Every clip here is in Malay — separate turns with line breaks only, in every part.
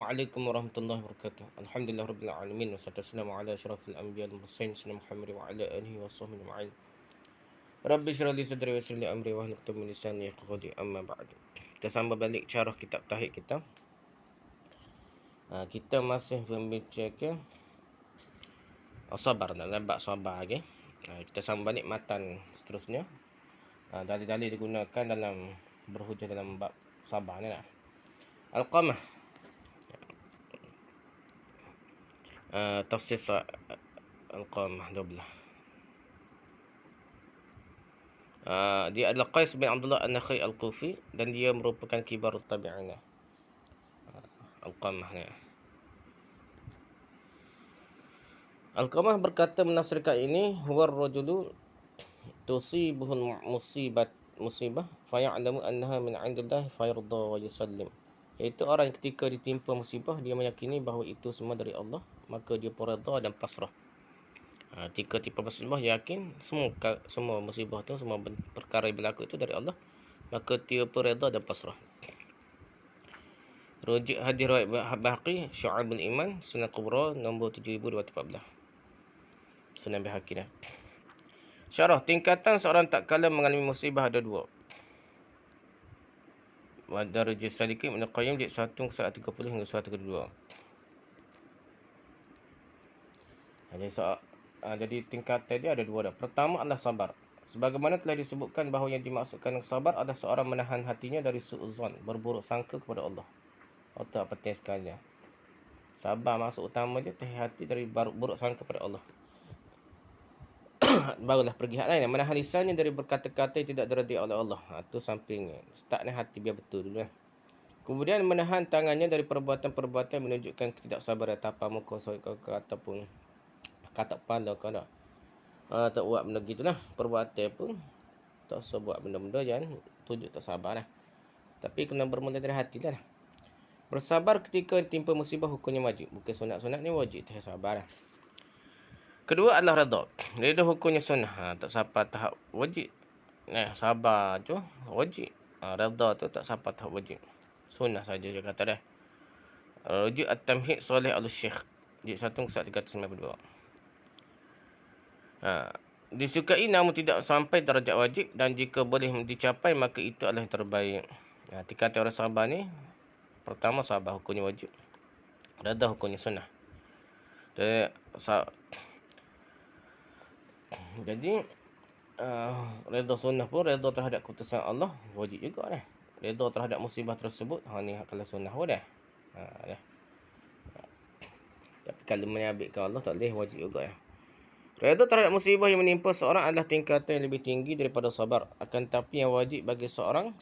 Waalaikumsalam warahmatullahi wabarakatuh. Alhamdulillah rabbil alamin wassalatu wassalamu ala asyrafil anbiya'i wal mursalin sayyidina Muhammad wa ala alihi washabbihi ajma'in. Rabbi shrah li sadri wa yassir li amri wahlul 'uqdatam min lisani yafqahu qawli amma ba'du. Kita sambung balik syarah kitab tauhid kita. Kita masih membaca sabar dalam bab sabar okey. Kita sambung balik matan seterusnya. Dalil-dalil digunakan dalam berhujah dalam bab sabar ni lah. Al-Qamah. Tafsir Al-Qamah 12. Dia adalah Qais bin Abdullah An-Nakhai Al-Kufi dan dia merupakan kibarut tabi'in. Al-Qamah ni. Al-Qamah berkata menafsirkan ini, huwa ar-rajulu tusibuhul musibah fa ya'lamu annaha min 'indillah fa yarda wa yusallim. Iaitu orang ketika ditimpa musibah dia meyakini bahawa itu semua dari Allah, maka dia pun redha dan pasrah. Ketika timpa musibah yakin semua musibah tu, semua perkara yang berlaku itu dari Allah, maka dia pun redha dan pasrah. Rujuk hadis riwayat Bahaqi, Syu'abul Iman, Sunan Kubra nombor 7214. Sunan Bahaqi dah. Syarah, tingkatan seorang tak kala mengalami musibah ada dua. Darajat Sadiqin Ibn Qayyim jilid 1 ayat 30 hingga 132. Jadi tingkatan dia ada dua dah. Pertama adalah sabar. Sebagaimana telah disebutkan bahawa yang dimaksudkan sabar adalah seorang menahan hatinya dari su'uzan, berburuk sangka kepada Allah. Atau apa penting sekali. Sabar maksud utama dia tahan hati dari buruk sangka kepada Allah. Barulah pergi hal lain, menahan lisannya dari berkata-kata yang tidak diridai oleh Allah. Itu sampingnya. Startnya hati biar betul dulu. Kemudian menahan tangannya dari perbuatan-perbuatan yang menunjukkan ketidaksabaran, tapar muka ataupun kata kepala kau dah. Tak buat benda gitulah. Perbuatan pun tak usah buat benda-benda yang tunjuk tak sabar lah. Tapi kena bermula dari hati lah. Bersabar ketika ditimpa musibah hukumnya wajib. Bukan sunat-sunat ni wajib. Tak sabar lah. Kedua adalah redha. Redha hukumnya sunnah. Tak sampai tahap wajib. Sabar tu wajib. Redha tu tak sampai tahap wajib. Sunnah saja dia kata dah. Rujuk At-Tamhid Salih Al-Syekh. Jilid 1 392. Disukai namun tidak sampai darjat wajib, dan jika boleh dicapai maka itu adalah yang terbaik. Tingkatan orang sabar ni, pertama sabar hukumnya wajib. Redha hukumnya sunnah. Jadi redha sunnah pun redha terhadap keputusan Allah wajib juga dah. Redha terhadap musibah tersebut ni kalau sunnah pun dah. Tapi kalau menyabitkan Allah tak boleh, wajib juga ya. Redha terhadap musibah yang menimpa seorang adalah tingkatan yang lebih tinggi daripada sabar. Akan tetapi yang wajib bagi seseorang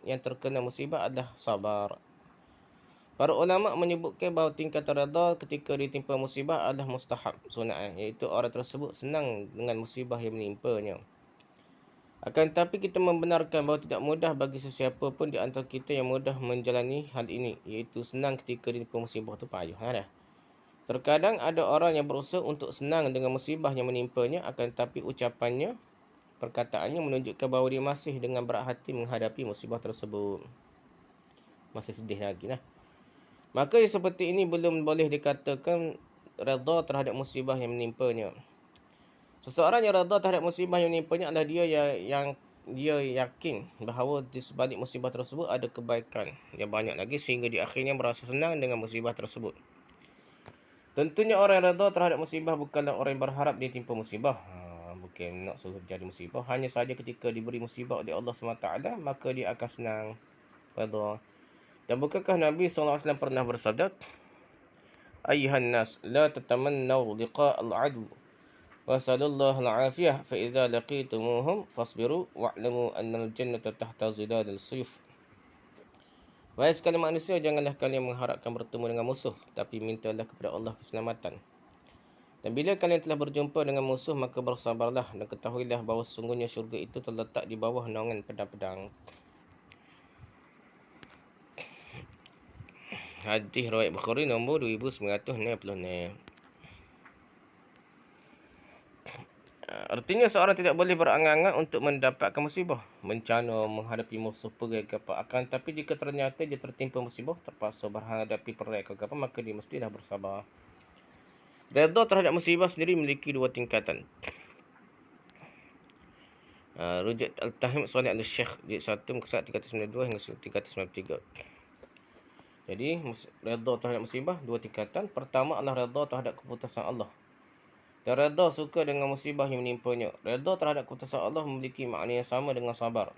yang terkena musibah adalah sabar. Para ulama menyebutkan bahawa tingkatan redha ketika ditimpa musibah adalah mustahab, sunat, iaitu orang tersebut senang dengan musibah yang menimpanya. Akan tetapi kita membenarkan bahawa tidak mudah bagi sesiapa pun di antara kita yang mudah menjalani hal ini, iaitu senang ketika ditimpa musibah tu payah dah. Terkadang ada orang yang berusaha untuk senang dengan musibah yang menimpanya, akan tetapi ucapannya, perkataannya menunjukkan bahawa dia masih dengan berat hati menghadapi musibah tersebut. Masih sedih lagi lah. Maka yang seperti ini belum boleh dikatakan redha terhadap musibah yang menimpanya. Seseorang yang redha terhadap musibah yang menimpanya adalah dia yang dia yakin bahawa di sebalik musibah tersebut ada kebaikan yang banyak lagi, sehingga di akhirnya merasa senang dengan musibah tersebut. Tentunya orang yang redha terhadap musibah bukanlah orang yang berharap dia timpa musibah. Bukan nak suruh jadi musibah. Hanya saja ketika diberi musibah oleh Allah SWT, maka dia akan senang, redha. Dan bukankah Nabi SAW pernah bersabda, Ayuhan nas, la tatamannaw liqa' al-adu, wa sallallahu al-afiyah, fa idza laqitumuhum fasbiru, wa'lamu anna al-jannata tahta zilal al-suyuf. Wahai sekalian manusia, janganlah kalian mengharapkan bertemu dengan musuh, tapi mintalah kepada Allah keselamatan. Dan bila kalian telah berjumpa dengan musuh, maka bersabarlah, dan ketahuilah bahawa sesungguhnya syurga itu terletak di bawah naungan pedang-pedang. Hadis riwayat Bukhari nombor 2966. Artinya seorang tidak boleh berangan-angan untuk mendapatkan musibah, bencana, menghadapi musuh perai ke apa. Akan tapi jika ternyata dia tertimpa musibah, terpaksa berhadapi perai ke apa, maka dia mestilah bersabar. Redha terhadap musibah sendiri memiliki dua tingkatan. Rujuk Al-Tahim Salih Al-Syekh jilid 1 muka surat 392 hingga 393. Jadi redha terhadap musibah dua tingkatan. Pertama adalah redha terhadap keputusan Allah. Dan redha suka dengan musibah yang menimpanya. Redha terhadap keputusan Allah memiliki makna yang sama dengan sabar.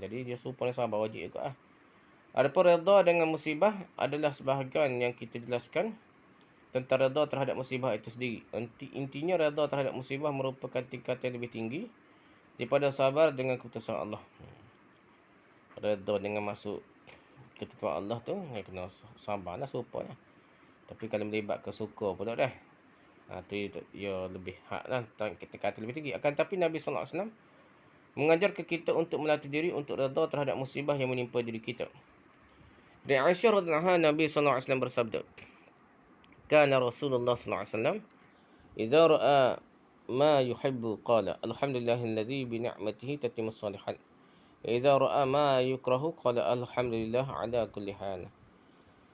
Jadi dia serupa dengan sabar, wajib juga. Adapun redha dengan musibah adalah sebahagian yang kita jelaskan tentang redha terhadap musibah itu sendiri. Intinya redha terhadap musibah merupakan tingkatan yang lebih tinggi daripada sabar dengan keputusan Allah. Redha dengan masuk ketentuan Allah tu, kena sabarlah serupa lah. Tapi kalau melibatkan suka pula dah. Tu ya lebih hak lah, kita kata lebih tinggi. Akan tapi Nabi SAW mengajar ke kita untuk melatih diri untuk redha terhadap musibah yang menimpa diri kita. Dari Aisyah radhiyallahu anha, Nabi SAW bersabda, kana Rasulullah SAW idza ra'a ma yuhibbu qala alhamdulillahilladzi bi ni'matihi tatimmus shalihat. Idza ra'a ma yukrahu qala alhamdulillah ala kulli hal.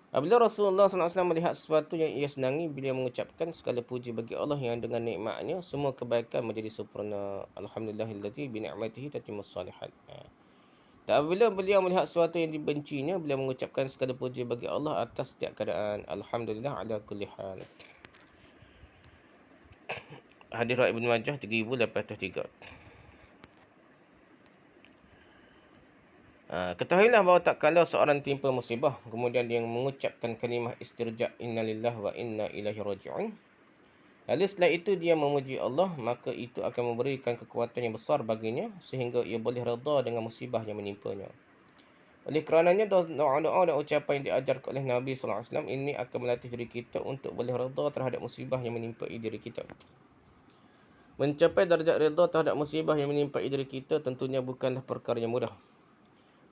Apabila Rasulullah SAW melihat sesuatu yang ia senangi, beliau mengucapkan segala puji bagi Allah yang dengan nikmatnya semua kebaikan menjadi sempurna. Alhamdulillahilladzi bi ni'matihi tatimmus shalihat. Dan apabila beliau melihat sesuatu yang dibencinya, beliau mengucapkan segala puji bagi Allah atas setiap keadaan. Alhamdulillah ala kulli hal. Hadis riwayat Ibnu Majah 3803. Ketahuilah bahawa tak kala seorang timpa musibah, kemudian dia mengucapkan kalimah istirja' innalillah wa inna ilaihi raji'un. Lalu setelah itu dia memuji Allah, maka itu akan memberikan kekuatan yang besar baginya sehingga ia boleh redha dengan musibah yang menimpanya. Oleh kerananya doa-doa dan ucapan yang diajarkan oleh Nabi SAW ini akan melatih diri kita untuk boleh redha terhadap musibah yang menimpa diri kita. Mencapai darjat redha terhadap musibah yang menimpa diri kita tentunya bukanlah perkara yang mudah.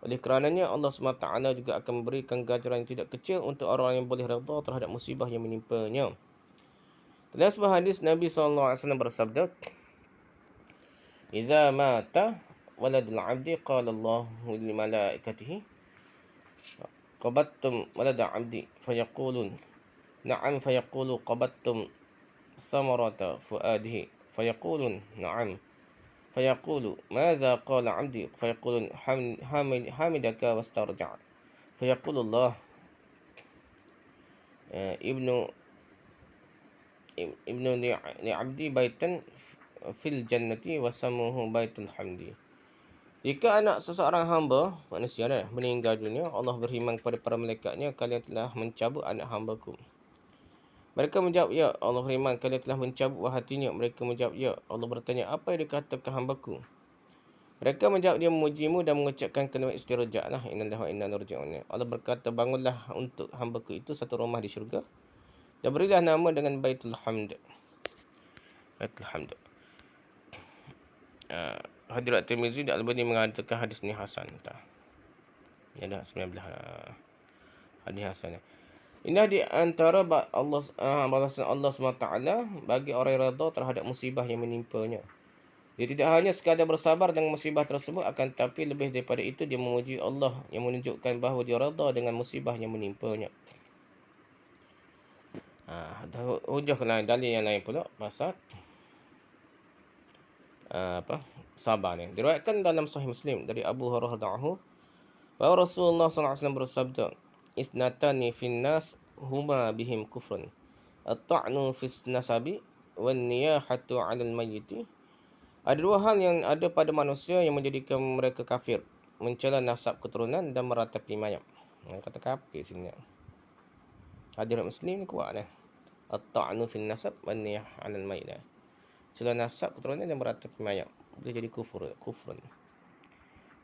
Oleh kerananya Allah SWT juga akan memberikan ganjaran yang tidak kecil untuk orang yang boleh redha terhadap musibah yang menimpanya. Dalam sebuah hadis Nabi SAW bersabda, "Iza mata waladul abdi qala Allahu li malaikatihi qabattum walada abdi fayaqulun na'am fayaqulu qabattum samarata fuadihi fayaqulun na'am fayaqulu madza qala abdi fayaqulun hamidaka wastarja' fayaqulu Allah ibnu li abdi baitan fil jannati wasamuhu baitul hamdi." Jika anak seseorang hamba manusia meninggal dunia, Allah berfirman kepada para malaikatnya, kalian telah mencabut anak hamba-Ku. Mereka menjawab, ya. Allah berfirman, kalian telah mencabut buah hatinya. Mereka menjawab, ya. Allah bertanya, apa yang dikatakan hamba-Ku? Mereka menjawab, dia memujimu dan mengucapkan kalimat istirja'. Innalillahi wa inna ilaihi raji'un. Allah berkata, bangunlah untuk hamba-Ku itu satu rumah di syurga dan berilah nama dengan Baitul Hamd. Baitul Hamd. Hadirat Tirmizi dan Al-Albani mengatakan hadis ini hasan. Ya dah 19 hadis hasan. Inilah di antara balasan Allah SWT bagi orang yang redha terhadap musibah yang menimpanya. Dia tidak hanya sekadar bersabar dengan musibah tersebut, akan tapi lebih daripada itu dia memuji Allah yang menunjukkan bahawa dia redha dengan musibah yang menimpanya. Hujah lain, dalil yang lain pula pasal sabar ni. Diriwayatkan dalam Sahih Muslim dari Abu Hurairah radhiyallahu bahawa Rasulullah SAW bersabda, isnatani fin nas huma bihim kufrun, at-ta'nu fis nasabi wan niyahatu 'alal mayyit. Ada dua hal yang ada pada manusia yang menjadikan mereka kafir, mencela nasab keturunan dan meratapi mayat. Kata kafir sini. Hadirat Muslim ni kuat dah. At-ta'nu fin nasab wan niyah 'alal mayyit. Celah nasab keturunan dan meratapi mayat boleh jadi kufrun.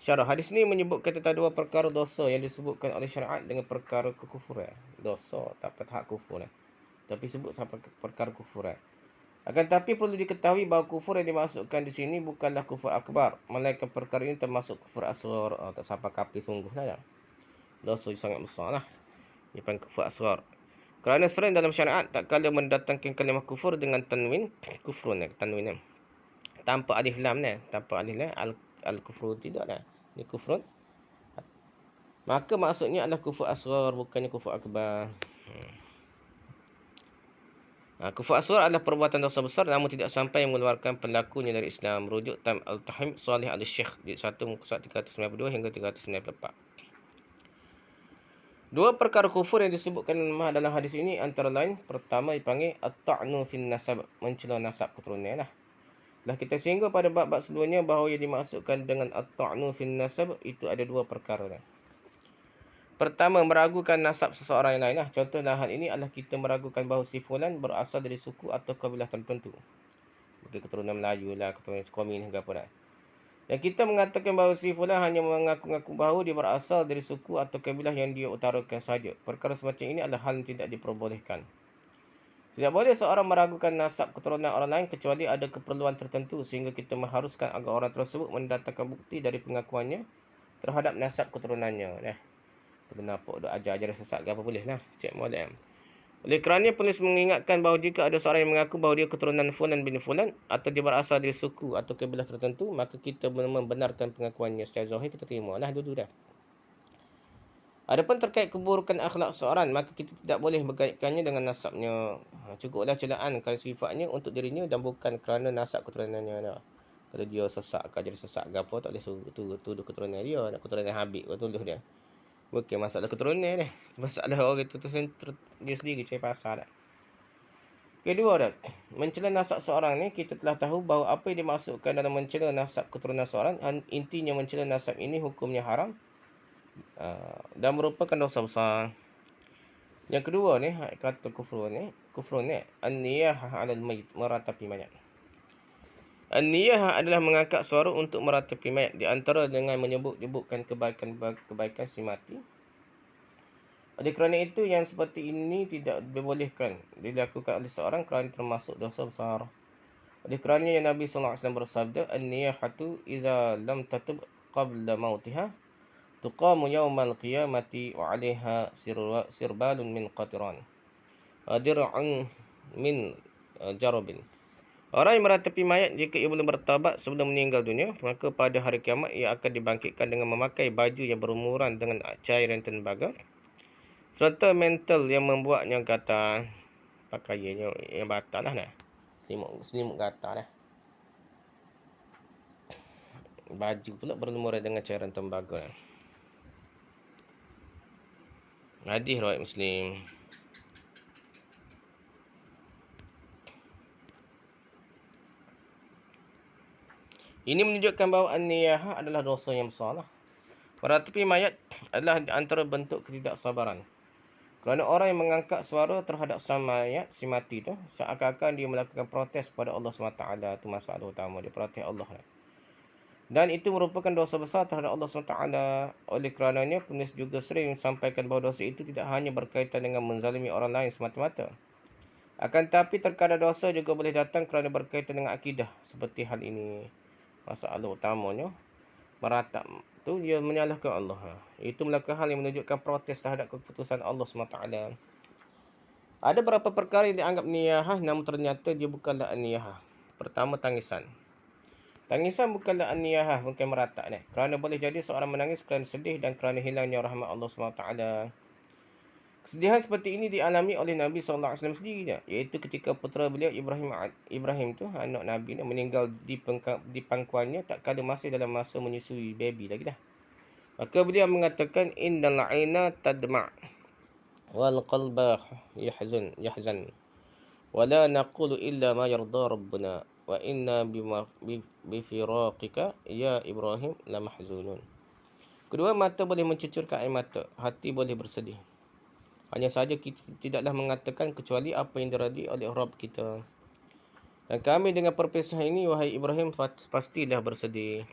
Syarah hadis ini menyebutkan tentang dua perkara dosa yang disebutkan oleh syariat dengan perkara kekufuran. Dosa tak hak kufur tapi sebut sampai perkara kufuran. Akan tapi perlu diketahui bahawa kufur yang dimasukkan di sini bukanlah kufur akbar, melainkan perkara ini termasuk kufur asghar. Tak sampai kafir sungguhlah. Dosa sangat besar lah. Ini panggil kufur asghar. Kerana sering dalam syariat tak kala mendatangkan kalimah kufur dengan tanwin kufrun, tanwin. tanpa alif lam ni, tanpa alif lam, al-kufru tidak lah. Ni kufrun. Maka maksudnya adalah kufur asghar, bukannya kufur akbar. Kufur asghar adalah perbuatan dosa besar namun tidak sampai mengeluarkan pelakunya dari Islam. Rujuk Tam Al-Tahim Salih Al-Syekh jilid 1 muka surat 392 hingga 394. Dua perkara kufur yang disebutkan dalam hadis ini antara lain, pertama dipanggil at-ta'nu fin nasab, mencela nasab keturunan lah. Dah kita singgung pada bab-bab sebelumnya bahawa yang dimaksudkan dengan at-ta'nu fin nasab itu ada dua perkara lah. Pertama, meragukan nasab seseorang yang lain lah. Contoh dalam hal ini adalah kita meragukan bahawa si fulan berasal dari suku atau kabilah tertentu. Mungkin keturunan Melayu lah, keturunan Komin hingga apa dah. Dan kita mengatakan bahawa si fulan hanya mengaku-ngaku bahawa dia berasal dari suku atau kabilah yang dia utarakan sahaja. Perkara semacam ini adalah hal yang tidak diperbolehkan. Tidak boleh seorang meragukan nasab keturunan orang lain kecuali ada keperluan tertentu sehingga kita mengharuskan agar orang tersebut mendatangkan bukti dari pengakuannya terhadap nasab keturunannya. Benar apa dah ajar sesat ke apa boleh lah. Cek molek. Oleh kerana penulis mengingatkan bahawa jika ada seorang yang mengaku bahawa dia keturunan fulan bin fulan atau dia berasal dari suku atau kabilah tertentu, maka kita membenarkan pengakuannya secara zahir, kita terima lah dulu dah. Adapun terkait keburukan akhlak seorang, maka kita tidak boleh berkaitkannya dengan nasabnya. Cukuplah celaan kerana sifatnya untuk dirinya dan bukan kerana nasab keturunannya dah. Kalau dia sesak ke jadi sesak ke apa, tak boleh tuduh keturunan dia, nak keturunan Habib kau tuduh dia. Bukan masalah keturunan ni. Masalah orang itu dia sendiri cari pasal dah. Kedua dah, mencela nasab seorang ni, kita telah tahu bahawa apa yang dimaksudkan dalam mencela nasab keturunan seorang, intinya mencela nasab ini hukumnya haram dan merupakan dosa besar. Yang kedua ni, kata kufur ni an-niyah 'alal mayyit, meratapi mayat. An-niyah adalah mengangkat suara untuk meratapi mayat, di antara dengan menyebut-nyebutkan kebaikan si mati. Oleh kerana itu, yang seperti ini tidak dibolehkan dilakukan oleh seorang kerana termasuk dosa besar. Oleh kerana yang Nabi SAW bersabda, an-niyahatu idza lam tatub qabla mautiha tuqamu yawmal qiyamati wa 'alaiha sirbalun min qatiran dir'un min jarabin. Orang yang meratapi mayat jika ia belum bertaubat sebelum meninggal dunia, maka pada hari kiamat ia akan dibangkitkan dengan memakai baju yang berumuran dengan cairan tembaga serta mental yang membuatnya gatal. Pakaiannya yang batal lah. Selimut gatal lah. Baju pula berumuran dengan cairan tembaga. Hadis riwayat Muslim. Ini menunjukkan bahawa an-niyah adalah dosa yang besar lah. Meratapi mayat adalah antara bentuk ketidaksabaran. Kerana orang yang mengangkat suara terhadap sang mayat, si mati tu, seakan-akan dia melakukan protes kepada Allah SWT. Itu masalah utama, dia protes Allah. Dan itu merupakan dosa besar terhadap Allah SWT. Oleh kerananya, penulis juga sering sampaikan bahawa dosa itu tidak hanya berkaitan dengan menzalimi orang lain semata-mata. Akan tetapi terkadang dosa juga boleh datang kerana berkaitan dengan akidah. Seperti hal ini. Masalah utamanya, meratap tu dia menyalahkan Allah. Itu melakukan hal yang menunjukkan protes terhadap keputusan Allah SWT. Ada beberapa perkara yang dianggap niyahah namun ternyata dia bukanlah niyahah. Pertama, tangisan. Tangisan bukanlah niyahah, bukan meratap ni. Kerana boleh jadi seorang menangis kerana sedih dan kerana hilangnya rahmat Allah SWT. Kesedihan seperti ini dialami oleh Nabi SAW sendiri, iaitu ketika putera beliau Ibrahim tu, anak Nabi ni, meninggal di pangkuannya tak kala masih dalam masa menyusui baby lagi dah. Maka beliau mengatakan, innal aina tadma' wal qalba yahzan wa la naqulu illa ma yarda rabbuna wa inna bifiraqika ya Ibrahim la mahzunun. Kedua mata boleh mencucurkan air mata, hati boleh bersedih. Hanya saja kita tidaklah mengatakan kecuali apa yang diradi oleh Rabb kita. Dan kami dengan perpisahan ini, wahai Ibrahim, pastilah bersedih.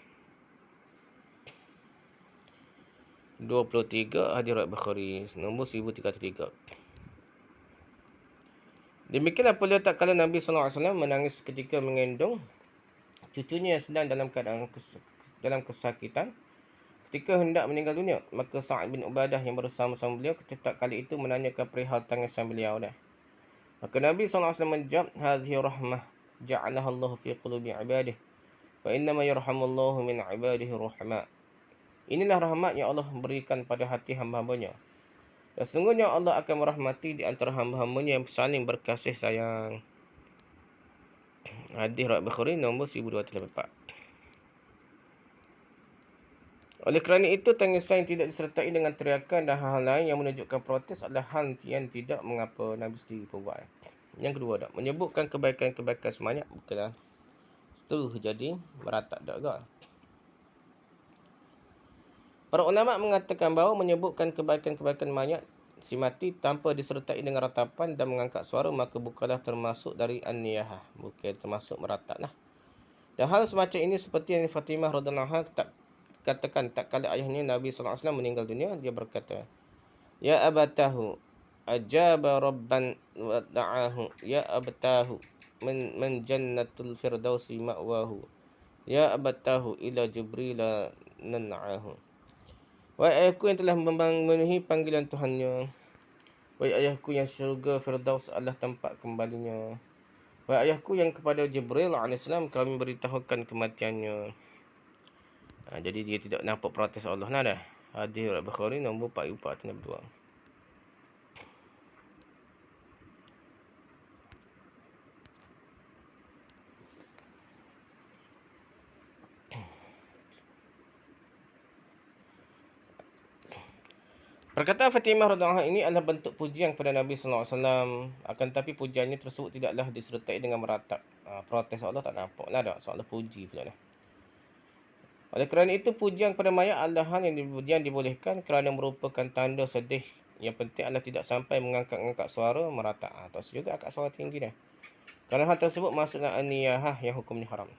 23 hadis riwayat Bukhari nombor 1303. Demikianlah pula tak kala Nabi SAW menangis ketika mengandung cucunya yang sedang dalam keadaan dalam kesakitan ketika hendak meninggal dunia. Maka Sa'ad bin Ubadah yang bersama-sama beliau ketika kali itu menanyakan perihal tangisan beliau dah. Maka Nabi SAW menjawab, hadhihi rahmah ja'alaha Allah fi qulubi ibadihi Fa innama yarhamullahu min ibadihi rahma. Inilah rahmat yang Allah berikan pada hati hamba-hambanya. Dan sesungguhnya Allah akan merahmati di antara hamba-hambanya yang saling berkasih sayang. Hadis riwayat Bukhari nombor 1284. Oleh kerana itu, tangisan yang tidak disertai dengan teriakan dan hal-hal lain yang menunjukkan protes adalah hal yang tidak mengapa Nabi sendiri pun buat. Yang kedua, menyebutkan kebaikan-kebaikan semangat bukanlah itu jadi meratap juga. Para ulama mengatakan bahawa menyebutkan kebaikan-kebaikan mayat si mati tanpa disertai dengan ratapan dan mengangkat suara maka bukanlah termasuk dari an-niyahah, bukan termasuk merataplah. Dan hal semacam ini seperti yang Fatimah radhiyallahu anha katakan tak kala ayahnya Nabi sallallahu alaihi wasallam meninggal dunia, dia berkata, "Ya abatahu ajaba rabban wa da'ahu, ya abatahu man jannatul firdausi ma'wahu, ya abatahu ila jibril nan'ahu." Wahai ayahku yang telah memenuhi panggilan Tuhannya, wahai ayahku yang syurga Firdaus adalah tempat kembalinya, wahai ayahku yang kepada Jibril AS kami beritahukan kematiannya. Jadi dia tidak nampak protes Allah lah dah. Hadis riwayat Bukhari nombor 4462. Perkataan Fatimah radhiyallahu anha ini adalah bentuk pujian kepada Nabi sallallahu alaihi wasallam. Akan tapi pujiannya tersebut tidaklah disertai dengan meratap. Protes Allah tak nampak lah dah. Soalan puji pula dah. Oleh kerana itu, pujian kepada mayat adalah hal yang dibolehkan kerana merupakan tanda sedih. Yang penting adalah tidak sampai mengangkat suara meratap. Tak juga angkat suara tinggi dah. Kerana hal tersebut masuklah an-niyahah yang hukumnya haram.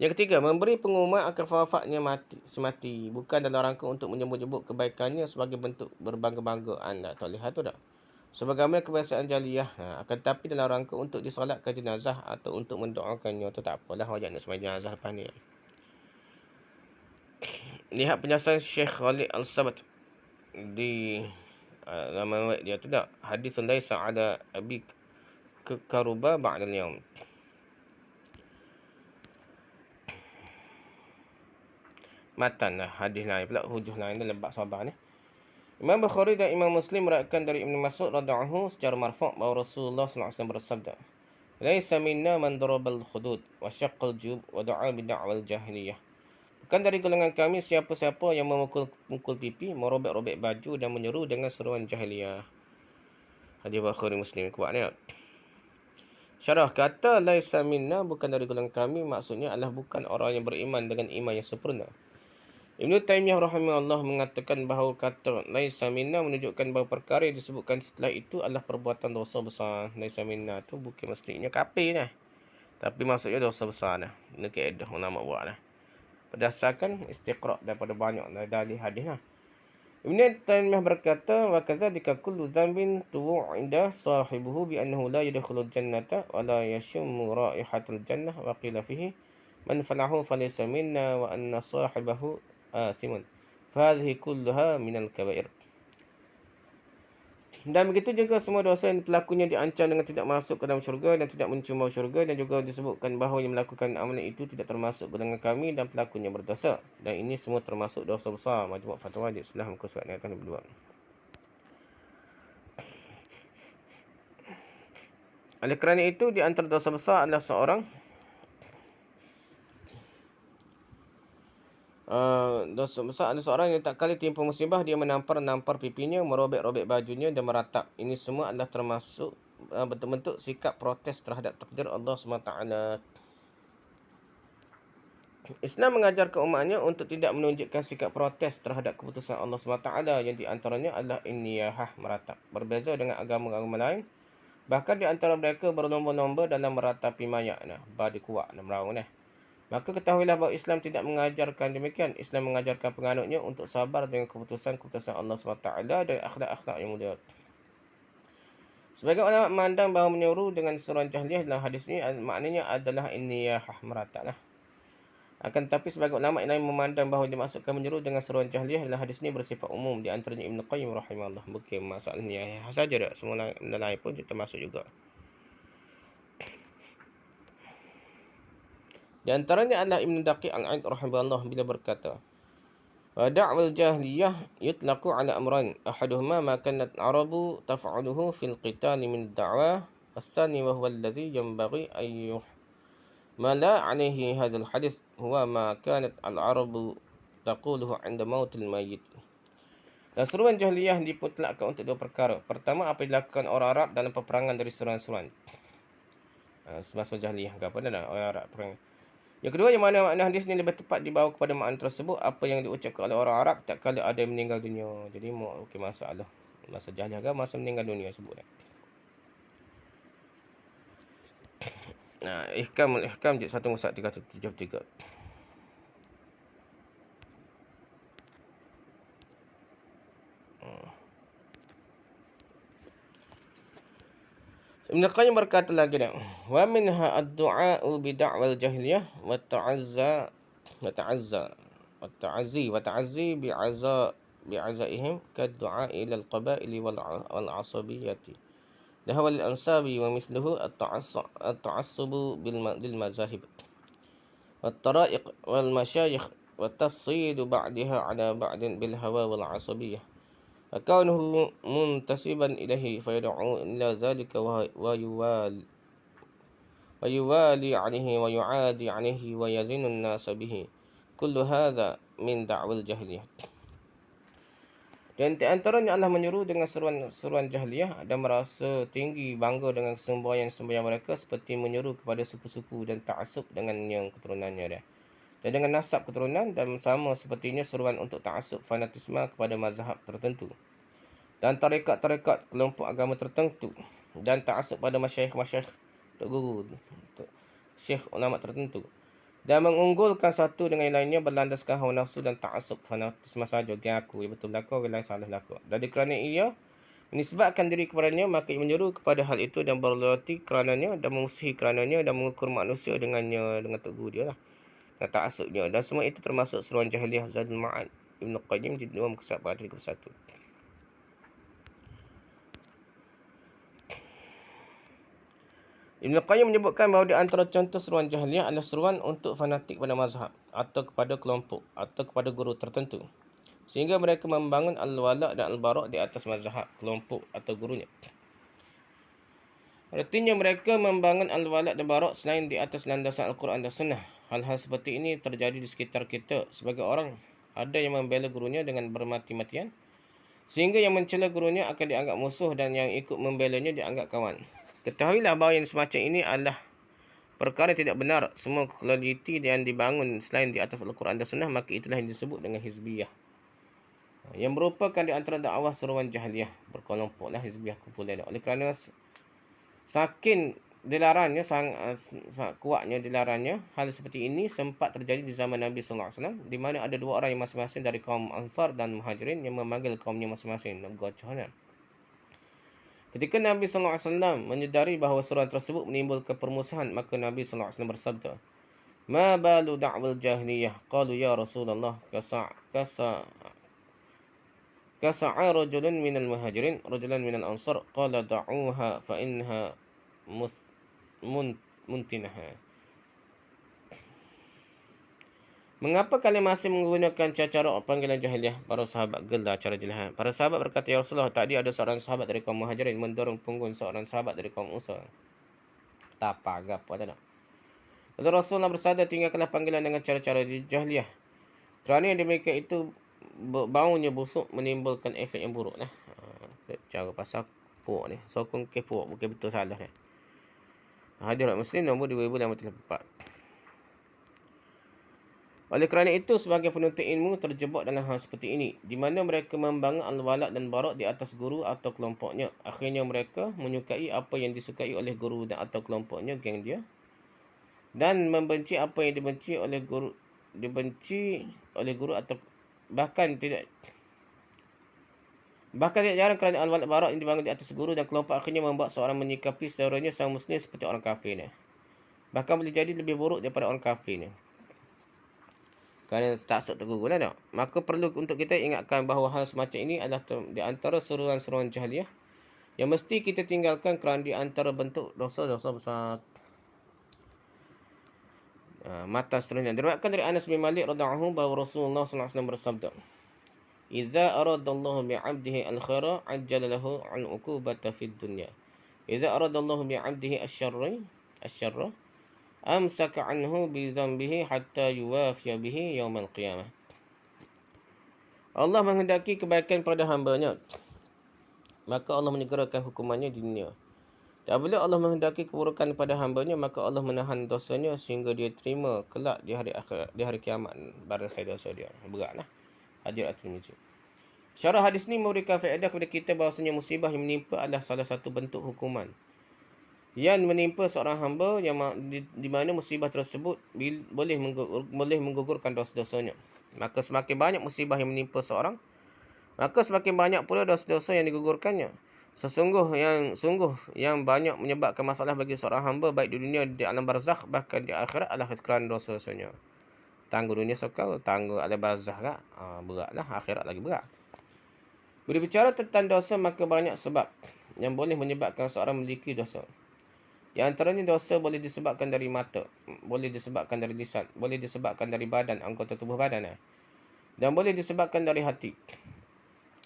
Yang ketiga, memberi pengumuman akan wafatnya semati. Bukan dalam rangka untuk menyebut-nyebut kebaikannya sebagai bentuk berbangga-banggaan. Tak lihat tu tak? Sebagaimana kebiasaan jahiliyah. Akan tapi dalam rangka untuk disolatkan jenazah atau untuk mendoakannya. Tu tak apalah, wajib nak sembahyang jenazah lepas ni. Lihat penjelasan Syekh Khalid Al-Sabat di nama dia tu tak? Hadis laisa ala abi karuba ba'dal yaum. Matan lah, hadis lain pula, hujah lain dalam bab sabar ni. Imam Bukhari dan Imam Muslim meriwayatkan dari Ibnu Mas'ud radhiyallahu secara marfu' bahawa Rasulullah sallallahu alaihi wasallam bersabda, "Laisa minna man darabal khudud wa syaqqal jub wa da'a bi da'wal jahiliyah." Bukan dari golongan kami siapa-siapa yang memukul pipi, merobek-robek baju dan menyeru dengan seruan jahiliyah. Hadis Bukhari Muslim kuat ni. Syarah kata laisa minna, bukan dari golongan kami, maksudnya adalah bukan orang yang beriman dengan iman yang sempurna. Ibnu Taimiyah rahimahullah mengatakan bahawa kata laisa minna menunjukkan bahawa perkara yang disebutkan setelah itu adalah perbuatan dosa besar. Laisa minna tu bukan mestinya kafir dah. Tapi maksudnya dosa besar dah. Ini kaedah ulama buat dah. Berdasarkan istiqra' daripada banyak dari hadis lah. Ibnu Taimiyah berkata, wa kadzalika kullu dhanbin tu'ida sahibuhu bi annahu la yadkhulul jannata wa la yashummu raihatal jannah wa qila fihi man falahu falaysa minna wa anna sahibahu asimun. Fahadhihi kulluha minal kabair. Dan begitu juga semua dosa yang pelakunya diancam dengan tidak masuk ke dalam syurga dan tidak mencium bau syurga, dan juga disebutkan bahawa yang melakukan amalan itu tidak termasuk golongan kami dan pelakunya berdosa. Dan ini semua termasuk dosa besar. Majmu' Fatwa jilid 9 muka surat ayat 2. Oleh kerana itu, di antara dosa besar adalah seorang dosa besar ada seorang yang tak kali timpa musibah dia menampar pipinya, merobek-robek bajunya dan meratap. Ini semua adalah termasuk bentuk-bentuk sikap protes terhadap takdir Allah SWT. Islam mengajarkan umatnya untuk tidak menunjukkan sikap protes terhadap keputusan Allah SWT yang di antaranya adalah inniyahah, meratap. Berbeza dengan agama-agama lain, bahkan di antara mereka berlomba-lomba dalam meratapi mayat. Badi kuat dan meraung ni. Maka ketahuilah bahawa Islam tidak mengajarkan demikian. Islam mengajarkan penganutnya untuk sabar dengan keputusan-keputusan Allah SWT dan akhlak-akhlak yang mulia. Sebagai ulama memandang bahawa menyeru dengan seruan jahiliyah dalam hadis ini maknanya adalah inniyahah, merataplah. Akan tetapi sebagai ulama yang lain memandang bahawa dimaksudkan menyeru dengan seruan jahiliyah dalam hadis ini bersifat umum. Di antaranya Ibnu Qayyim rahimahullah. Bukan masalah niyahah saja dah. Semua lain pun termasuk juga. Di antaranya adalah Ibn Daqiq Al-Aid rahimahullah bila berkata, da'wal jahiliyah yutlaqu ala amran ahaduhuma ma kanat arabu taf'aluhu fil qitali min da'wah الثاني وهو الذي ينبغي أن يحمل عليه هذا الحديث هو ما كانت العرب تقوله عند موت الميت. Dan seruan jahiliyah diputlakkan untuk dua perkara. Pertama, apa yang dilakukan orang Arab dalam peperangan dari seruan-seruan. Semasa jahiliyah ke apa dah orang Arab perang. Yang kedua, yang mana makna hadis ni lebih tepat dibawa kepada makna tersebut apa yang diucapkan oleh orang Arab tak kala ada yang meninggal dunia. Jadi okey masalah. Masa jahiliyah ke masa meninggal dunia sebut. Nah, ihkam juz 1 musa 373. Ibn Qayyim berkata lagi dah, wa minha ad-du'a'u bi da'wal jahiliyah wa ta'azzi bi'azaihim kad-du'a ila al-qaba'ili wal 'asabiyyati. Dahwa al-ansabi wa mithluhu at-ta'assubu lil mazahib. والطرائق والمشايخ والتفصيل بعدها على بعد بالهوى والعصبية فكونه منتسبا إليه فيدعو إلى ذلك ويوالي عليه ويعادي عليه ويزن الناس به كل هذا من دعوى الجاهلية. Dan di antaranya Allah menyeru dengan seruan jahiliyah dan merasa tinggi bangga dengan sembahyang mereka seperti menyeru kepada suku-suku dan ta'assub dengan yang keturunannya dia. Dan dengan nasab keturunan dan sama sepertinya seruan untuk ta'assub fanatisme kepada mazhab tertentu. Dan tarekat-tarekat kelompok agama tertentu dan ta'assub pada masyayikh guru, syekh ulama tertentu. Dan mengunggulkan satu dengan yang lainnya berlandaskan hawa nafsu dan ta'assub fanatisme saja. Dia aku, ya betul belaka, orang lain salah belaka. Dan kerana ia menisbatkan diri kepadanya, maka ia menyeru kepada hal itu dan berloyalti kerananya dan memusuhi kerananya dan mengukur manusia dengannya, dengan teguh dia lah. Dan ta'assubnya. Dan semua itu termasuk seruan jahiliyah. Zadul Ma'ad Ibn Qayyim jilid 2 muka 31. Ibn Qayyim menyebutkan bahawa di antara contoh seruan jahiliyah adalah seruan untuk fanatik pada mazhab atau kepada kelompok atau kepada guru tertentu. Sehingga mereka membangun al-wala' dan al-bara' di atas mazhab, kelompok atau gurunya. Artinya mereka membangun al-wala' dan bara' selain di atas landasan Al-Quran dan Sunnah. Hal-hal seperti ini terjadi di sekitar kita. Sebagai orang, ada yang membela gurunya dengan bermati-matian. Sehingga yang mencela gurunya akan dianggap musuh dan yang ikut membelanya dianggap kawan. Ketahuilah bahawa yang semacam ini adalah perkara tidak benar. Semua kualiti yang dibangun selain di atas Al-Quran dan Sunnah, maka itulah yang disebut dengan hizbiyah. Yang merupakan di antara dakwah seruan jahiliyah. Berkelompoklah hizbiyah kumpulan. Oleh kerana saking dilarangnya, sangat kuatnya dilarangnya, hal seperti ini sempat terjadi di zaman Nabi SAW, di mana ada dua orang yang masing-masing dari kaum Ansar dan Muhajirin yang memanggil kaumnya masing-masing. Ketika Nabi SAW menyedari bahawa seruan tersebut menimbulkan permusuhan, maka Nabi SAW bersabda, "Ma balu da'wal jahiliyah?" Qalu ya Rasulullah, kasa'a rajulun minal muhajirin, rajulan minal ansar. Qala da'uha fa innaha muntinaha. Mengapa kalian masih menggunakan cara panggilan jahiliyah? Para sahabat gelar cara jahiliyah. Para sahabat berkata, ya Rasulullah, tadi ada seorang sahabat dari kaum Muhajirin mendorong punggung seorang sahabat dari kaum Ansar. Tapa apa tak? Lalu Rasulullah bersabda, tinggalkanlah panggilan dengan cara-cara jahiliyah. Kerana yang demikian itu baunya busuk menimbulkan efek yang buruk. Cara pasal puk ni. Sokong ke puk, bukan betul salah ni. Hadirat Muslim nombor 2534. Oleh kerana itu, sebagai penuntut ilmu terjebak dalam hal seperti ini, di mana mereka membangun al-wala' dan bara' di atas guru atau kelompoknya. Akhirnya mereka menyukai apa yang disukai oleh guru dan atau kelompoknya, geng dia, dan membenci apa yang dibenci oleh guru atau bahkan tidak jarang kerana al-wala' bara' yang dibangun di atas guru dan kelompok akhirnya membuat seorang menyikapi saudaranya sang muslim seperti orang kafir ni. Bahkan boleh jadi lebih buruk daripada orang kafir ni. Kerana taksub terguru lah tak? Maka perlu untuk kita ingatkan bahawa hal semacam ini adalah di antara seruan-seruan jahiliyah yang mesti kita tinggalkan kerana di antara bentuk dosa-dosa besar. mata seterusnya. Diriwayatkan dari Anas bin Malik radhiyallahu bahawa Rasulullah sallallahu alaihi wasallam bersabda, "Idza aradallahu bi'abdihi al-khaira, ajjala lahu al-uqubata fid dunya. Idza aradallahu bi'abdihi asy-syarra, amsaka anhu bi dhanbihi hatta yuwafiya bihi yaumal qiyamah." Allah menghendaki kebaikan pada hamba-Nya, maka Allah menyegerakan hukumannya di dunia. Dan apabila Allah menghendaki keburukan pada hamba-Nya, maka Allah menahan dosanya sehingga dia terima kelak di hari akhirat, di hari kiamat balasan dosa dia. Beratlah. Hadis At-Tirmizi. Syarah hadis ni memberikan faedah kepada kita bahawasanya musibah yang menimpa adalah salah satu bentuk hukuman yang menimpa seorang hamba yang di mana musibah tersebut boleh menggugurkan dosa-dosanya. Maka semakin banyak musibah yang menimpa seorang, maka semakin banyak pula dosa-dosa yang digugurkannya. Sungguh yang banyak menyebabkan masalah bagi seorang hamba baik di dunia, di alam barzakh, bahkan di akhirat adalah kerana dosa-dosanya. Tangguh dunia sekal, tangguh alam barzakh kan? Beratlah, akhirat lagi berat. Bila bicara tentang dosa, maka banyak sebab yang boleh menyebabkan seorang memiliki dosa. Di antaranya dosa boleh disebabkan dari mata, boleh disebabkan dari lisan, boleh disebabkan dari badan, anggota tubuh badan, dan boleh disebabkan dari hati.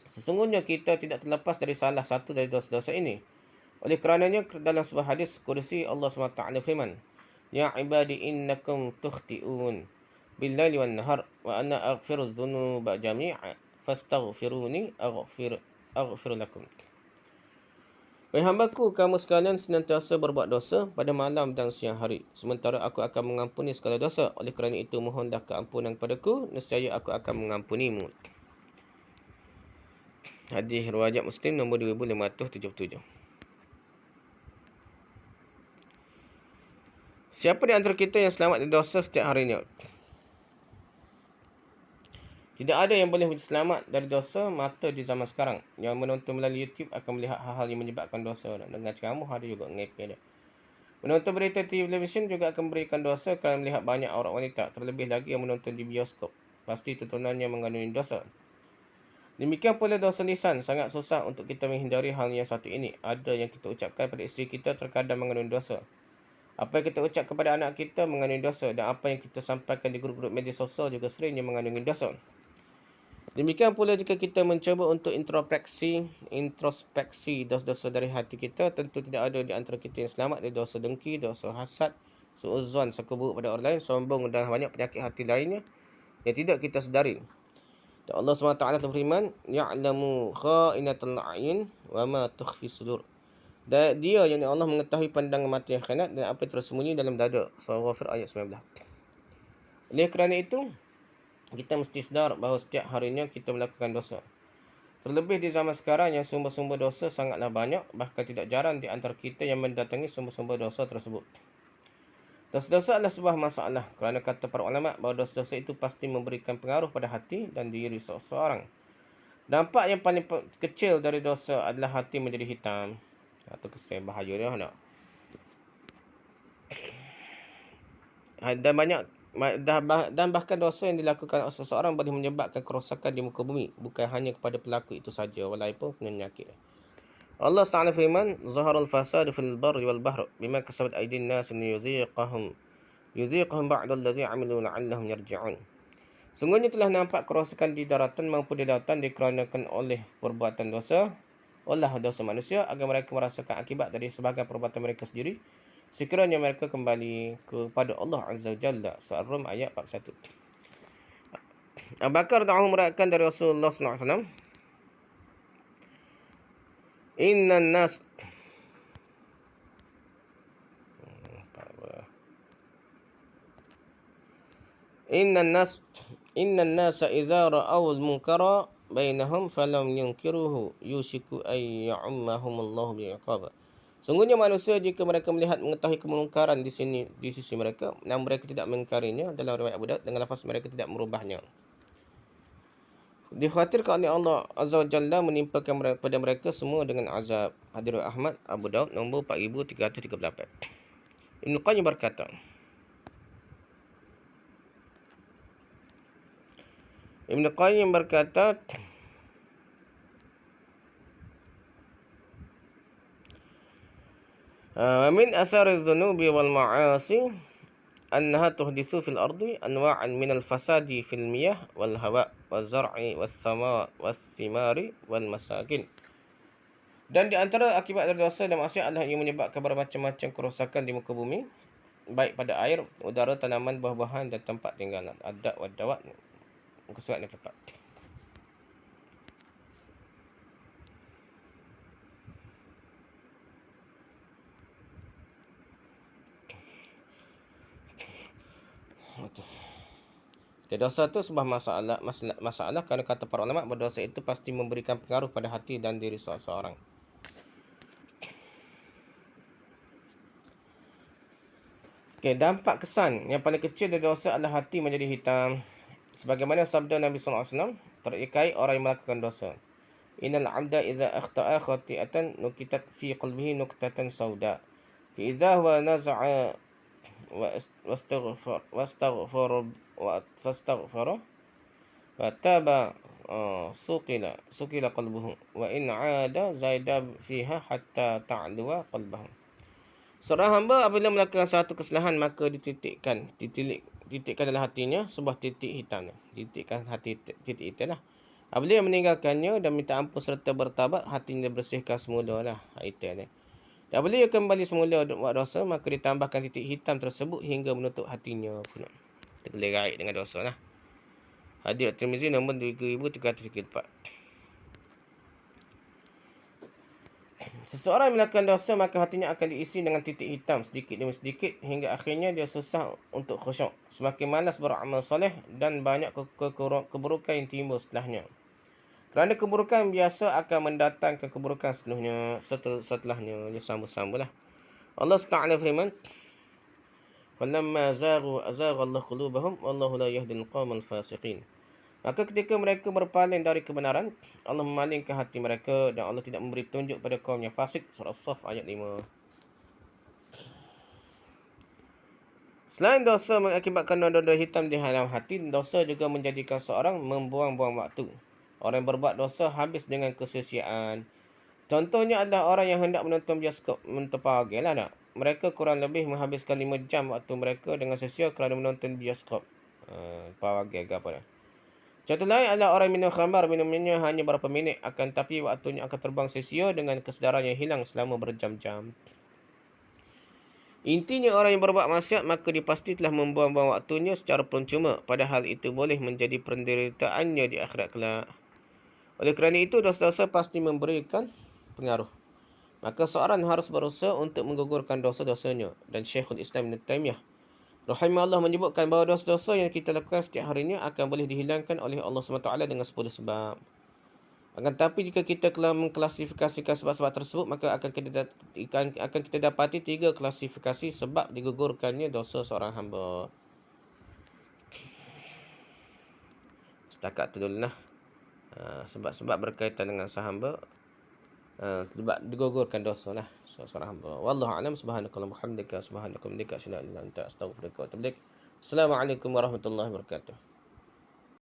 Sesungguhnya kita tidak terlepas dari salah satu dari dosa-dosa ini. Oleh kerananya dalam sebuah hadis kursi Allah SWT firman, "Ya ibadi innakum tukhti'un bil-laili wan-nahar wa ana aghfiru dzunuba jami'a fastaghfiruni aghfir lakum." Wahai hambaku, kamu sekalian senantiasa berbuat dosa pada malam dan siang hari, sementara aku akan mengampuni segala dosa. Oleh kerana itu mohonlah keampunan kepadaku, nescaya aku akan mengampunimu. Hadis riwayat Muslim nombor 2577. Siapa di antara kita yang selamat dari dosa setiap harinya? Tidak ada yang boleh selamat dari dosa mata di zaman sekarang. Yang menonton melalui YouTube akan melihat hal-hal yang menyebabkan dosa. Dengan ceramah ada juga ngepek dia. Menonton berita televisyen juga akan memberikan dosa kerana melihat banyak aurat wanita. Terlebih lagi yang menonton di bioskop, pasti tontonannya mengandungi dosa. Demikian pula dosa lisan, sangat susah untuk kita menghindari hal yang satu ini. Ada yang kita ucapkan pada isteri kita terkadang mengandungi dosa. Apa yang kita ucap kepada anak kita mengandungi dosa, dan apa yang kita sampaikan di grup-grup media sosial juga seringnya mengandungi dosa. Demikian pula jika kita mencuba untuk introspeksi dosa-dosa dari hati kita, tentu tidak ada di antara kita yang selamat dari dosa dengki, dosa hasad, suudzon, sangka buruk pada orang lain, sombong dan banyak penyakit hati lainnya yang tidak kita sedari. Dan Allah SWT berfirman, "Ya'lamu kha'inatal a'yun wa ma tukhfi sudur." Dan dia, yang Allah mengetahui pandangan mata yang khianat dan apa yang tersembunyi dalam dada. Surah Ghafir ayat 19. Oleh kerana itu, kita mesti sedar bahawa setiap harinya kita melakukan dosa. Terlebih di zaman sekarang yang sumber-sumber dosa sangatlah banyak, bahkan tidak jarang di antara kita yang mendatangi sumber-sumber dosa tersebut. Dosa-dosa adalah sebuah masalah kerana kata para ulama bahawa dosa-dosa itu pasti memberikan pengaruh pada hati dan diri seseorang. Dampak yang paling kecil dari dosa adalah hati menjadi hitam. Atau kesan bahaya dia nak. Dan bahkan dosa yang dilakukan oleh seseorang boleh menyebabkan kerosakan di muka bumi, bukan hanya kepada pelaku itu saja, walaupun penyakit. Allah Taala firman, "Zaharul fasad fil barri wal bahr bima kasabat aydin nas yuziqahum ba'da allazi 'amilu la'allahum yarji'un." Sungguhnya telah nampak kerosakan di daratan maupun di lautan dikarenakan oleh perbuatan dosa, olah dosa manusia, agar mereka merasakan akibat dari sebahagian perbuatan mereka sendiri, sekiranya mereka kembali kepada Allah Azza wa Jalla. Surah Rum ayat 41. Abu Bakar radhiyallahu anhu meriwayatkan dari Rasulullah sallallahu alaihi wasallam, Innan nas idza ra'aw al-munkara bainahum falam yunkiruhu yushiku ay ya'ummahum Allah bi'iqab. Sungguhnya manusia jika mereka mengetahui kemungkaran di sisi mereka, namun mereka tidak mengingkarinya, dalam riwayat Abu Daud dengan lafaz mereka tidak merubahnya. Dikhawatirkan oleh Allah Azza wa Jalla menimpakan pada mereka semua dengan azab. Hadis Ahmad, Abu Daud nombor 4338. Ibn Qayyim berkata, min asariz dzunubi wal ma'asi أنها تحدث في الأرض أنواعا من الفساد في المياه والهواء والزرع والثمار والمساكن. Dan di antara akibat dari dosa dan maksiat adalah ia menyebabkan bermacam-macam kerosakan di muka bumi, baik pada air, udara, tanaman, buah-buahan dan tempat tinggalan. Adat wa dawat. Muka surat ni tepat. Okay, dosa tu sebuah masalah kerana kata para ulama berdosa itu pasti memberikan pengaruh pada hati dan diri seseorang. Okay, dampak kesan yang paling kecil dari dosa adalah hati menjadi hitam. Sebagaimana sabda Nabi SAW, terikai orang yang melakukan dosa. Innal 'abda idza akhta'a khati'atan nukitat fi qalbihi nuktatan sauda. Fa idza huwa naza'a wastaghfara wa taba sukila qalbuhu wa in 'ada zaida fiha hatta ta'luwa qalbuhu. Seorang hamba apabila melakukan satu kesalahan maka titikkan dalam hatinya sebuah titik hitam. Titikkan hati titik itu lah. Apabila dia meninggalkannya dan minta ampun serta bertabat, hatinya bersihkan semula lah. Itu ni. Dan apabila dia kembali semula buat dosa, maka ditambahkan titik hitam tersebut hingga menutup hatinya pula. Tergelerai dengan dosa lah. Hadis At-Tirmizi nombor 2334. Seseorang yang melakukan dosa maka hatinya akan diisi dengan titik hitam sedikit demi sedikit hingga akhirnya dia susah untuk khusyuk, semakin malas beramal soleh dan banyak keburukan yang timbul setelahnya. Kerana keburukan biasa akan mendatangkan keburukan setelahnya. Dia sambung-sambunglah. Allah SWT firman, "Falamma azagha Allah qulubahum wallahu la yahdil qaumal fasiqin." Maka ketika mereka berpaling dari kebenaran, Allah memalingkan hati mereka dan Allah tidak memberi petunjuk pada kaum yang fasik. Surah As-Saff ayat 5. Selain dosa mengakibatkan noda-noda hitam di dalam hati, dosa juga menjadikan seorang membuang-buang waktu. Orang yang berbuat dosa habis dengan kesia-siaan. Contohnya adalah orang yang hendak menonton bioskop, menonton pawagil lah nak. Mereka kurang lebih menghabiskan 5 jam waktu mereka dengan sia-sia kerana menonton bioskop. Pawagil ke apa dah. Contoh lain adalah orang minum khamar, minumnya hanya berapa minit, akan tapi waktunya akan terbang sia-sia dengan kesedaran yang hilang selama berjam-jam. Intinya orang yang berbuat maksiat maka dipasti telah membuang-buang waktunya secara percuma, padahal itu boleh menjadi penderitaannya di akhirat kelak. Oleh kerana itu dosa-dosa pasti memberikan pengaruh. Maka seorang harus berusaha untuk menggugurkan dosa-dosanya. Dan Syekhul Islam Ibn Taymiyah rahimahullah menyebutkan bahawa dosa-dosa yang kita lakukan setiap harinya akan boleh dihilangkan oleh Allah SWT dengan 10 sebab. Akan tetapi jika kita mengklasifikasikan sebab-sebab tersebut, maka akan kita dapati 3 klasifikasi sebab digugurkannya dosa seorang hamba. Setakat tu dulu lah. Sebab-sebab berkaitan dengan sahamba, sebab digugurkan dosa lah seorang hamba. Wallahu a'lam. Subhanakallahumma hamdika subhanaka wa bihamdika asyhadu an la ilaha illa anta astaghfiruka wa atubu ilaik. Assalamualaikum warahmatullahi wabarakatuh.